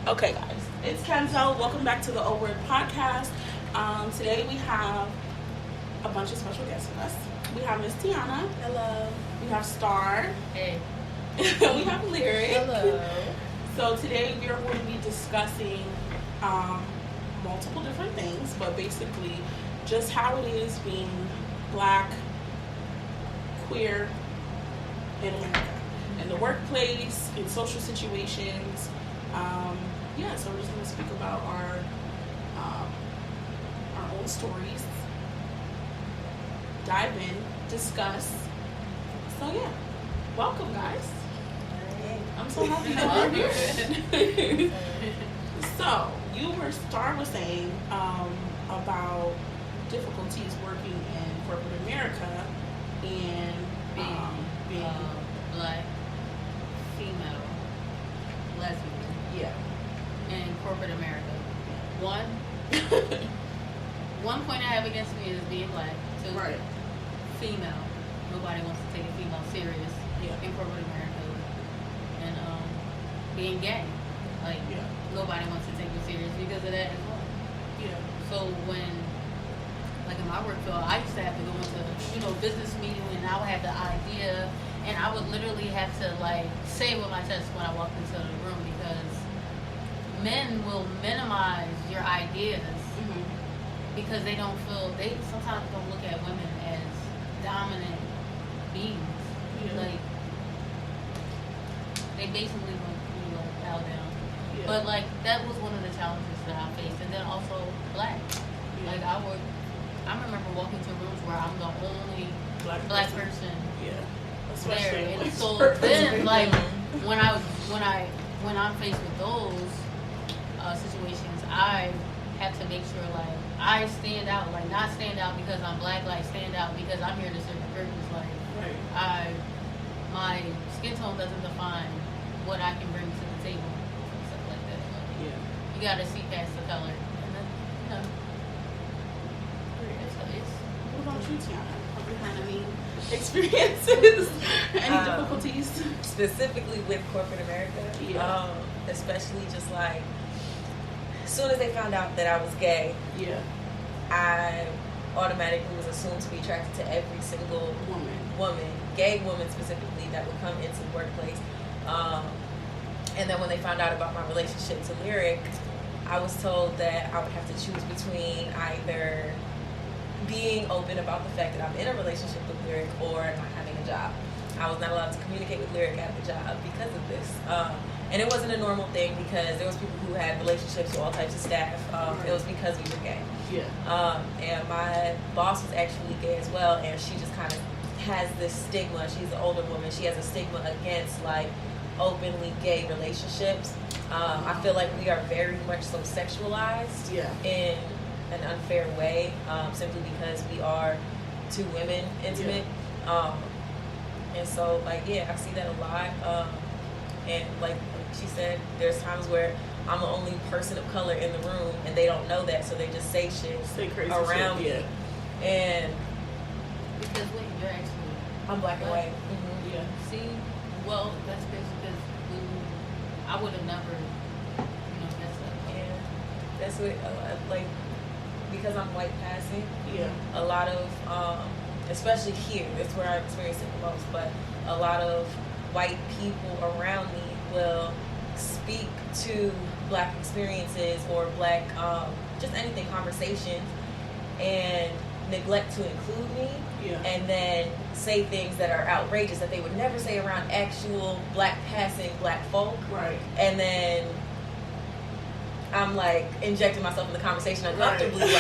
Okay, guys, it's Kenzo. Welcome back to the O Word Podcast. Today we have a bunch of special guests with us. We have Miss Tiana. Hello. We have Star. Hey. We have Lyric. Hello. So today we are going to be discussing multiple different things, but basically just how it is being Black, queer in America, in the workplace, in social situations. So we're just going to speak about our own stories, dive in, discuss. So yeah, welcome guys. I'm so happy to be here. So Star was saying about difficulties working in corporate America and being Black, female, lesbian, yeah. in corporate America. One point I have against me is being Black. Two, Right. female. Nobody wants to take a female serious in corporate America. And being gay. Nobody wants to take me serious because of that as well. Yeah. So when, like in my work field, I used to have to go into, business meeting, and I would have the idea, and I would literally have to say with my chest when I walked into the room, because men will minimize your ideas because they sometimes don't look at women as dominant beings. Yeah. They basically want you to bow down. Yeah. But that was one of the challenges that I faced, and then also Black. Yeah. I remember walking to rooms where I'm the only Black person Yeah. there, Especially and so person. then when I'm faced with those situations, I have to make sure I stand out, not stand out because I'm Black, stand out because I'm here to serve a purpose. Right. My skin tone doesn't define what I can bring to the table, stuff like that. Yeah. You gotta see past the color, and then What about you, Tiana? Have you had any experiences? Any difficulties? Specifically with corporate America, Yeah. especially just as soon as they found out that I was gay, Yeah. I automatically was assumed to be attracted to every single woman, gay woman specifically, that would come into the workplace. And then when they found out about my relationship to Lyric, I was told that I would have to choose between either being open about the fact that I'm in a relationship with Lyric or not having a job. I was not allowed to communicate with Lyric at the job because of this. And it wasn't a normal thing because there was people who had relationships with all types of staff. It was because we were gay. Yeah. And my boss was actually gay as well, and she just kind of has this stigma. She's an older woman. She has a stigma against openly gay relationships. I feel like we are very much so sexualized in an unfair way, simply because we are two women intimate. And so I see that a lot. And like she said, there's times where I'm the only person of color in the room and they don't know that, so they just say crazy around shit. me. Yeah. And because you're actually I'm Black and white. Yeah. See, well, that's because I would have never, messed up. Yeah, that's what because I'm white passing. Yeah. A lot of especially here, that's where I experience it the most. But a lot of white people around me will speak to Black experiences or Black just anything, conversations, and neglect to include me. Yeah. And then say things that are outrageous that they would never say around actual Black passing Black folk. Right. And then I'm injecting myself in the conversation uncomfortably,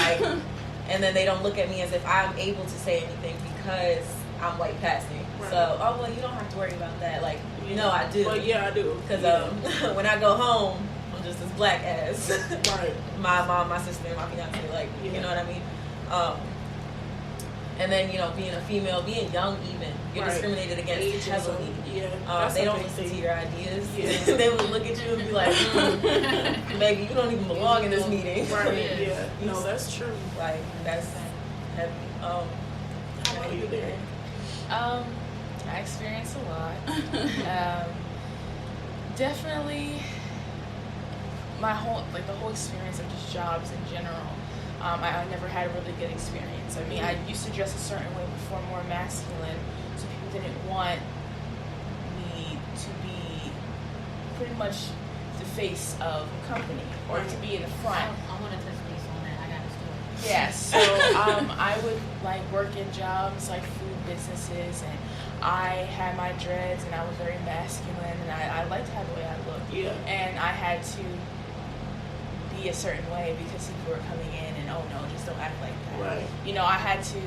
and then they don't look at me as if I'm able to say anything because I'm white passing. Right. So, you don't have to worry about that. No, I do. Well, yeah, I do. Because when I go home, I'm just as Black as right. my mom, my sister, and my fiance. You know what I mean? And then, being a female, being young even, you're discriminated against heavily. Yeah. They don't listen to your ideas. Yeah. They will look at you and be like, baby, you don't even belong in this meeting. Right, yeah. No, that's true. That's heavy. How about you there? I experience a lot. Definitely my whole, like, the whole experience of just jobs in general, I never had a really good experience. I mean, I used to dress a certain way before, more masculine, so people didn't want me to be pretty much the face of a company or to be in the front. I want to touch base on that. I got a story. Yeah, so I would like work in jobs like food businesses, and I had my dreads, and I was very masculine, and I liked how the way I looked. Yeah. And I had to be a certain way because people were coming in and, oh no, just don't act like that. Right. You know, I had to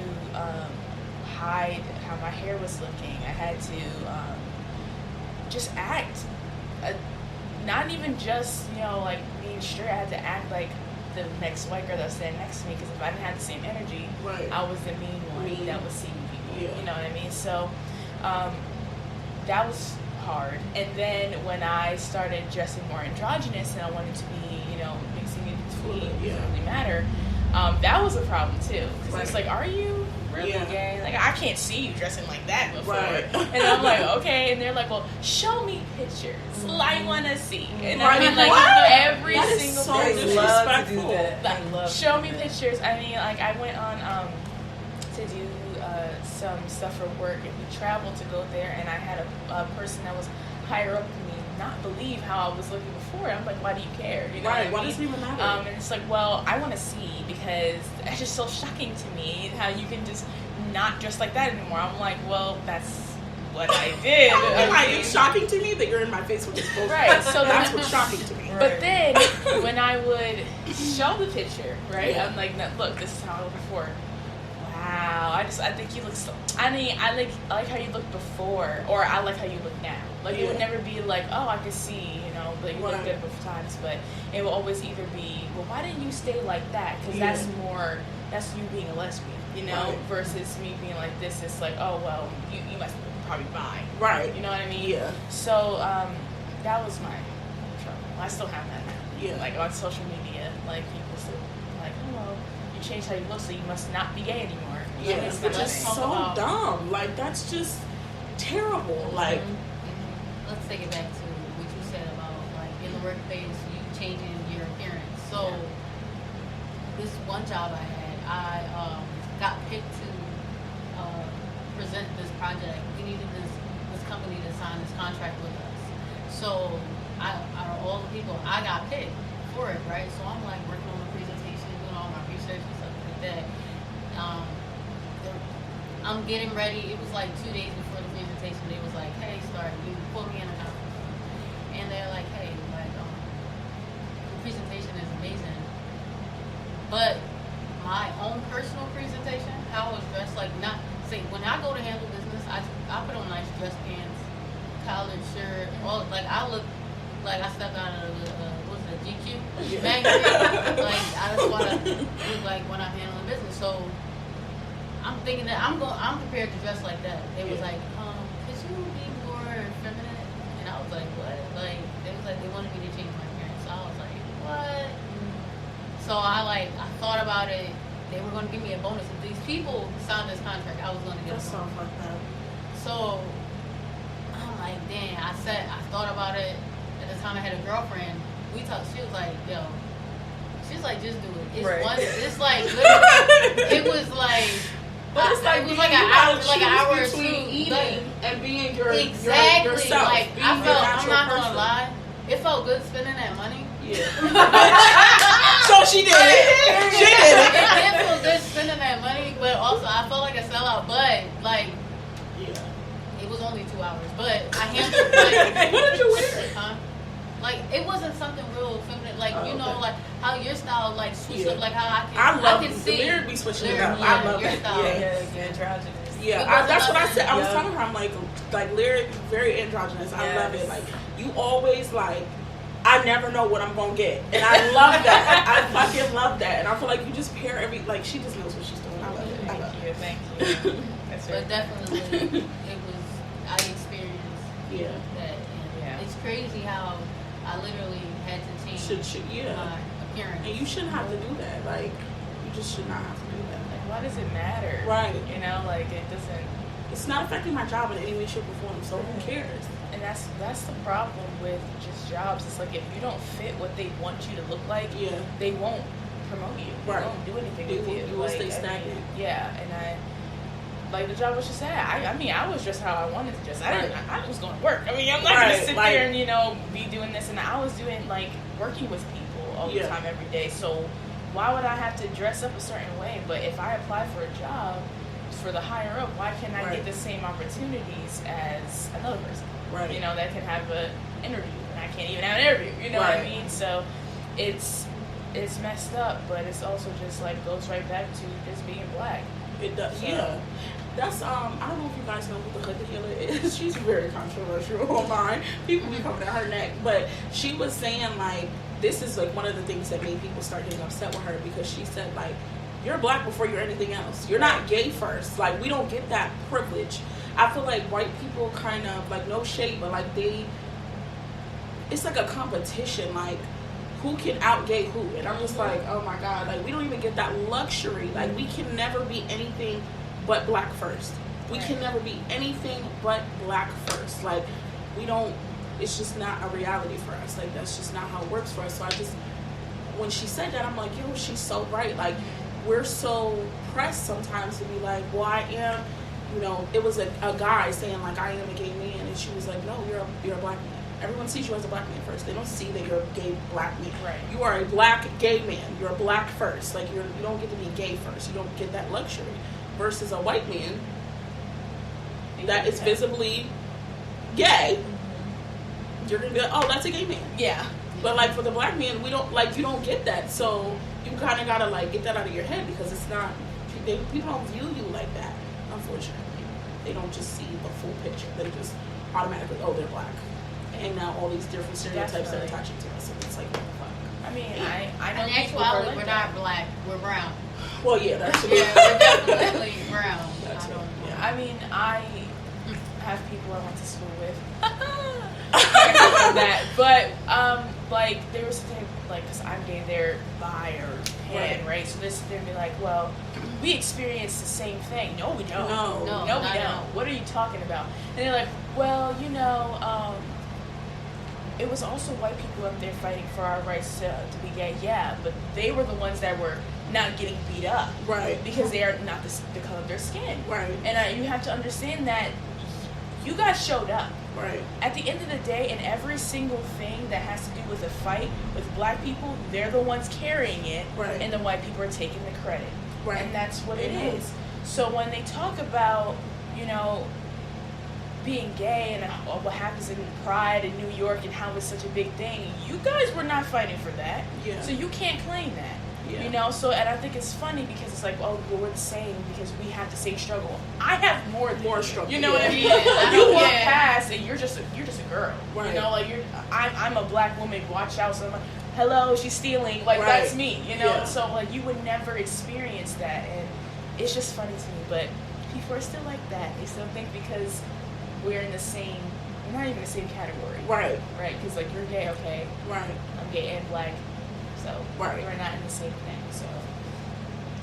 hide how my hair was looking. I had to just act. Not even just, you know, like being straight. I had to act like the next white girl that was standing next to me, because if I didn't have the same energy, Right. I was the mean one that was seeing people. Yeah. You know what I mean? So that was hard. And then when I started dressing more androgynous and I wanted to be, you know, mixing it between, Yeah. doesn't really matter, that was a problem too. Because it's Right. like, are you really Yeah. gay? Like, I can't see you dressing like that before. Right. And I'm like, okay. And they're like, well, show me pictures. I want to see. And I Right. mean, like, What? every That is single so person. They love to do disrespectful. that. Like, They love show to me do that. pictures. I mean, like, I went on to do some stuff for work, and we traveled to go there, and I had a person that was higher up than me not believe how I was looking before. I'm like, why do you care? You know Right. what Why I does mean? it even matter? And it's like, well, I want to see, because it's just so shocking to me how you can just not dress like that anymore. I'm like, well, that's what I did. Like, it's shocking to me that you're in my face with this bullshit. Right, so That's what's shocking to me. But then when I would show the picture, right? Yeah. I'm like, no, look, this is how I looked before. Wow, I think you look so. I mean, I like how you looked before, or I like how you look now. Like, it would Yeah. never be like, oh, I can see, you know, that you look Right. good both times. But it will always either be, well, why didn't you stay like that? Because Yeah. that's you being a lesbian, you know, Right. versus me being like this. It's like, oh, well, you must probably bi. Right. You know what I mean? Yeah. So that was my trouble. I still have that now. Yeah. Like, on social media, like, people still like, oh, well, you changed how you look, so you must not be gay anymore. Yeah, It's which not is a thing. talk so about- dumb. Like, that's just terrible. Like, Let's take it back to what you said about, like, in the workplace, you changing your appearance. So, this one job I had, I got picked to present this project. We needed this company to sign this contract with us. So, out of all the people, I got picked for it, right? So, I'm like working on the presentation, doing all my research and stuff like that. I'm getting ready. It was like 2 days before the presentation. They was like, "Hey, Star, you pull me in a conference room," and they're like, "Hey, like, the presentation is amazing, but my own personal presentation, how I was dressed, like, not say when I go to handle business, I put on nice dress pants, collared shirt, all like I look like I stepped out of the what's it, GQ magazine. Like I just want to look like when I'm handling business, so." I'm thinking that I'm prepared to dress like that. They was like, could you be more feminine? And I was like, what? Like, they was like, they wanted me to change my appearance. So I was like, what? So I thought about it. They were going to give me a bonus. If these people signed this contract, I was going to get a that's bonus. so fucked up. So I'm like, damn. I thought about it. At the time I had a girlfriend. We talked. She was like, yo. She's like, just do it. It's Right. it's like, literally, it was like, But it's like, it was being like an you hour, gotta like an hour or choose between two. eating Like, and being your exactly. yourself. Like being I your felt, I'm natural not person. gonna lie, it felt good spending that money. Yeah. So she did it. She did It it. did feel good spending that money, but also I felt like a sellout. But like, Yeah. it was only 2 hours. But I handled like, What did you wear? huh? Like it wasn't something real feminine. Like Oh, you know, okay. like how your style like switch Yeah. up. Like how I I love can the see. lyric be switching it Lyric, up. yeah, I love your that. style. Yeah. Androgynous. Yeah, It wasn't that's what I nothing- said. I was Yeah. telling her, I'm like lyric, very androgynous. I Yes. love it. Like you always like, I never know what I'm gonna get, and I love that. I fucking love that, and I feel like you just pair every like she just knows what she's doing. I love it. I love it. Thank you. That's But right. definitely, it was. I experienced Yeah, that. And Yeah. it's crazy how I literally had to change yeah, my appearance. and you shouldn't have to do that. Like you just should not have to do that. Like, why does it matter? Right. You know, like, it doesn't. It's not affecting my job in any way, shape, or form. So who cares? And that's the problem with just jobs. It's like if you don't fit what they want you to look like, they won't promote you. They won't do anything with you. You will stay stagnant. And like the job was just sad. I mean, I was just how I wanted to dress. I was going to work. I mean, I'm not going to sit there and, be doing this. And I was doing, working with people all the time, every day. So why would I have to dress up a certain way? But if I apply for a job for the higher up, why can't I get the same opportunities as another person? Right. That can have an interview. And I can't even have an interview. You know what I mean? So it's messed up. But it's also just, goes right back to just being black. It does, That's I don't know if you guys know who the Hood Healer is. She's very controversial online. People be coming at her neck, but she was saying this is one of the things that made people start getting upset with her, because she said you're black before you're anything else. You're not gay first. We don't get that privilege. I feel like white people kind of no shade, but it's like a competition. Who can out gay who? And I'm just oh my God, we don't even get that luxury. We can never be anything but black first. We can never be anything but black first. We don't, it's just not a reality for us. That's just not how it works for us. So when she said that, I'm yo, she's so right. We're so pressed sometimes to be well, I am, it was a guy saying I am a gay man, and she was no, you're a black man. Everyone sees you as a black man first. They don't see that you're a gay black man. Right. You are a black gay man. You're a black first. You don't get to be gay first. You don't get that luxury. Versus a white man that is visibly gay, you're gonna be oh, that's a gay man. Yeah. But for the black man, we don't you don't get that. So you kind of gotta get that out of your head, because it's not. People don't view you like that. Unfortunately, they don't just see the full picture. They just automatically they're black. And now all these different stereotypes are attaching to us, and it's what the fuck. I mean, I know in people actuality, we're not black, we're brown. Well, yeah, that's true. Yeah, we're definitely brown. That's true. Yeah. I mean, I have people I went to school with. But they were sitting because I'm gay, they're bi or pan, right? So they're sitting there and be well, we experience the same thing. No, we don't. No, we don't. What are you talking about? And they're well, it was also white people up there fighting for our rights to be gay, but they were the ones that were not getting beat up, right? Because they are not the color of their skin, right? And you have to understand that you guys showed up, right? At the end of the day, in every single thing that has to do with a fight with black people, they're the ones carrying it, right? And the white people are taking the credit, right? And that's what it is. So when they talk about, being gay and what happens in Pride in New York and how it's such a big thing, you guys were not fighting for that. Yeah. So you can't claim that. Yeah. So, and I think it's funny because it's well, we're the same because we have the same struggle. I have more struggle. You know what I mean? You walk past and you're just a girl. Right. I'm a black woman. Watch out! So I'm hello, she's stealing. That's me. Yeah. So you would never experience that, and it's just funny to me. But people are still like that. They still think because we're in the same, we're not even the same category. Right. Right, because you're gay, okay. Right. I'm gay and black, so right. We're not in the same thing. So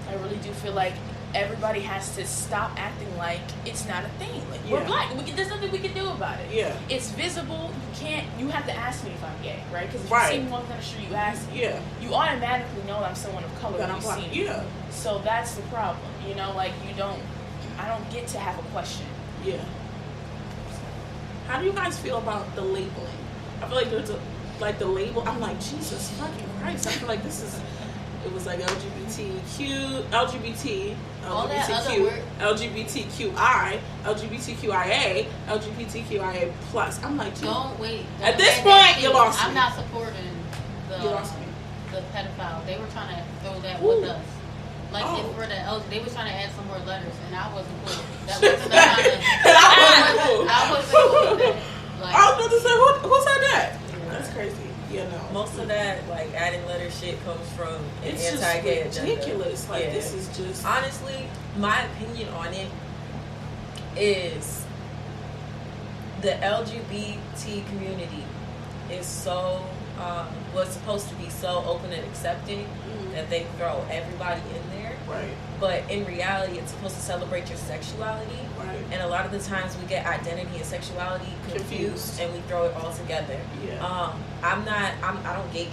I really do feel like everybody has to stop acting like it's not a thing. We're black. There's nothing we can do about it. Yeah. It's visible. You have to ask me if I'm gay, right? Because if you see me walking down the street, you ask me. Yeah. You automatically know I'm someone of color when you see me. Yeah. So that's the problem. I don't get to have a question. Yeah. How do you guys feel about the labeling? I feel there's the label. I'm Jesus fucking Christ. I feel it was LGBTQ, LGBT, all that other word. LGBTQI, LGBTQIA, LGBTQIA plus. I'm Jesus. Don't wait. At this point, you lost me. I'm not supporting the pedophile. They were trying to throw that with us. If we're they was trying to add some more letters, and I wasn't cool. That wasn't the kind of. I wasn't cool with that. I was about to say, who said that? Yeah. That's crazy. Yeah, no. Most of that, adding letter shit comes from an it's anti-gay just ridiculous. agenda. This is just... Honestly, my opinion on it is the LGBT community is so was supposed to be so open and accepting that they throw everybody in there. Right. But in reality, it's supposed to celebrate your sexuality. Right. And a lot of the times we get identity and sexuality confused. Confused. And we throw it all together. Yeah. I don't gate